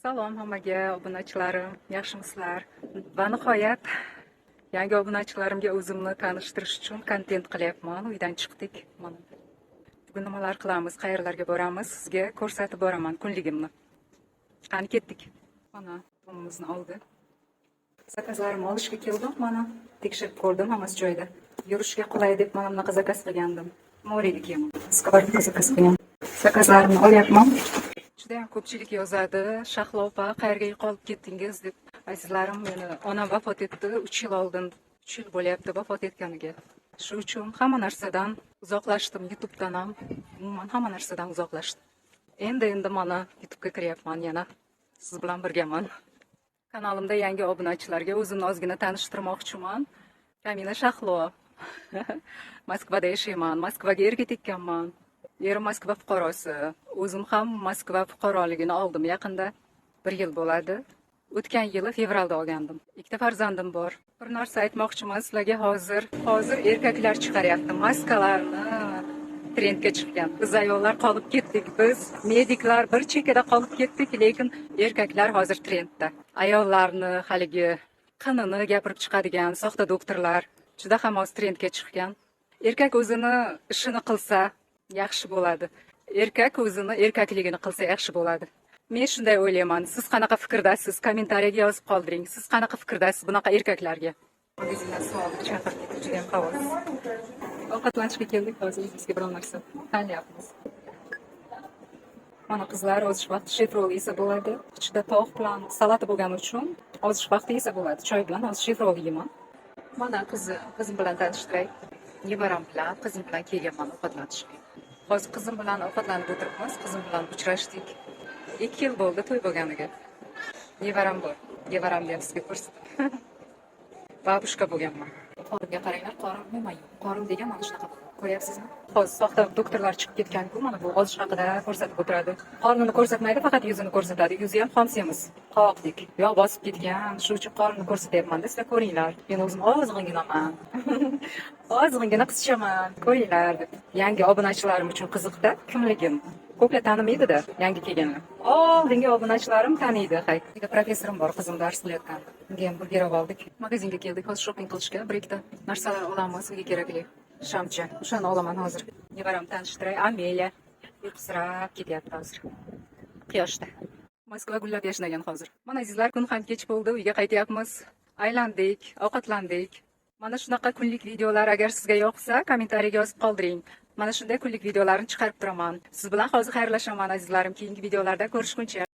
Salom hammaga obunachilarim, yaxshimisizlar? Va nihoyat yangi obunachilarimga o'zimni tanishtirish uchun kontent qilyapman. Uydan chiqdik. Mana. Bugun nimalar qilamiz, qayerlarga boramiz, sizga ko'rsatib boraman kunligimni. Qani ketdik. Mana pulimizni oldi. Zakazlarimni olishga keldim, mana tekshirib ko'rdim, hammasi joyida. Yurishga qulay deb mana bunaqa zakaz qilgandim. Moriyga kiyim. Skavarka zakaz qilgan. Zakazlarimni olyapman. Judayam ko'pchilik yozadi, Shahlo opa, qayerga yo'qolib ketdingiz deb. Azizlarim, meni onam vafot etdi, 3 yil oldin, 3 yil bo'lyapti vafot etganiga. Shu uchun hamma narsadan uzoqlashdim, YouTube'dan ham, umuman hamma narsadan uzoqlashdim. Endi mana YouTube'ga kiryapman yana. Siz bilan birgaman. Kanalimda yangi obunachilarga o'zimni ozgina tanishtirmoqchiman. Kamina Shahlo. Moskvada yashayman, Moskvaga erga tekkanman. Erim Moskva fuqarosi. O'zim ham Moskva fuqaroligini oldim yaqinda. 1 yil bo'ladi. O'tgan yili fevralda olgandim. 2 farzandim bor. Bir narsa aytmoqchiman sizlarga hozir erkaklar chiqaryapti maskalarni. Trendga chiqqan. Biz ayollar qolib ketdik. Biz mediklar bir chekkada qolib ketdik, lekin erkaklar hozir trendda. Ayollarni haligi qinini gapirib chiqadigan soxta doktorlar juda ham hozir trendga chiqqan. Erkak o'zini ishini qilsa yaxshi bo'ladi. Erkak o'zini erkakligini qilsa yaxshi bo'ladi. Men shunday o'ylayman. Siz qanaqa fikrdasiz? Kommentariyaga yozib qoldiring. Siz qanaqa fikrdasiz bunaqa erkaklarga? Magazindan suv chaqirib ketib juda ham havas. Ovqatlanishga keldik, hozir bizga biror narsa tanlayapmiz. Mana qizlar ozish vaqti shifrol yesa bo'ladi. Ichida tovuq bilan salata bo'lgani uchun ozish vaqti yesa bo'ladi. Choy bilan hozir shifrol yeyman. Mana qizim bilan tanishtiray. Nevaram bilan, qizim bilan kelganman ovqatlanishga. Hozir qizim bilan ovqatlanib o'tiribmiz, qizim bilan uchrashdik. 2 yil bo'ldi to'y bo'lganiga. Nevaram bor. Nevaramni ham sizga ko'rsataman. Babushka bo'lganman. Qorimga qaranglar, qorim umuman yo'q. Qorim degan mana shunaqa. Ko'ryapsizmi? Hozir soxta doktorlar chiqib ketgan-ku, mana bu ozish haqida ko'rsatib o'tiradi. Qornini ko'rsatmaydi, faqat yuzini ko'rsatadi. Yuzi ham xom semiz, qoqdik. Yog' bosib ketgan, shu uchun qornini ko'rsatyapman-da, sizlar ko'ringlar. Men o'zim ozg'inginaman. Ozg'ingina qizchaman, ko'ringlar deb. Yangi obunachilarim uchun qiziqda, kimligim. Ko'plar tanimaydi-da, yangi kelganlar. Oldingi obunachilarim taniydi, hay. Bitta professorim bor, qizim dars qilayotgan. Unga ham burger oldik. Magazinga keldik, hozir shopping qilishga, bir ikkita narsalar olamiz, uyga kerakli. Shamcha, o'shani olaman hozir. Nevaram tanishtiray, Amelia. Uyqusirab ketyapti hozir. Quyoshda. Moskva gullab yashnagan hozir. Mana azizlar, kun ham kech bo'ldi, uyga qaytyapmiz. Aylandik, ovqatlandik. Mana shunaqa kunlik videolar agar sizga yoqsa, kommentariyaga yozib qoldiring. Mana shunday kunlik videolarni chiqarib turaman. Siz bilan hozir xayrlashaman azizlarim. Keyingi videolarda ko'rishguncha.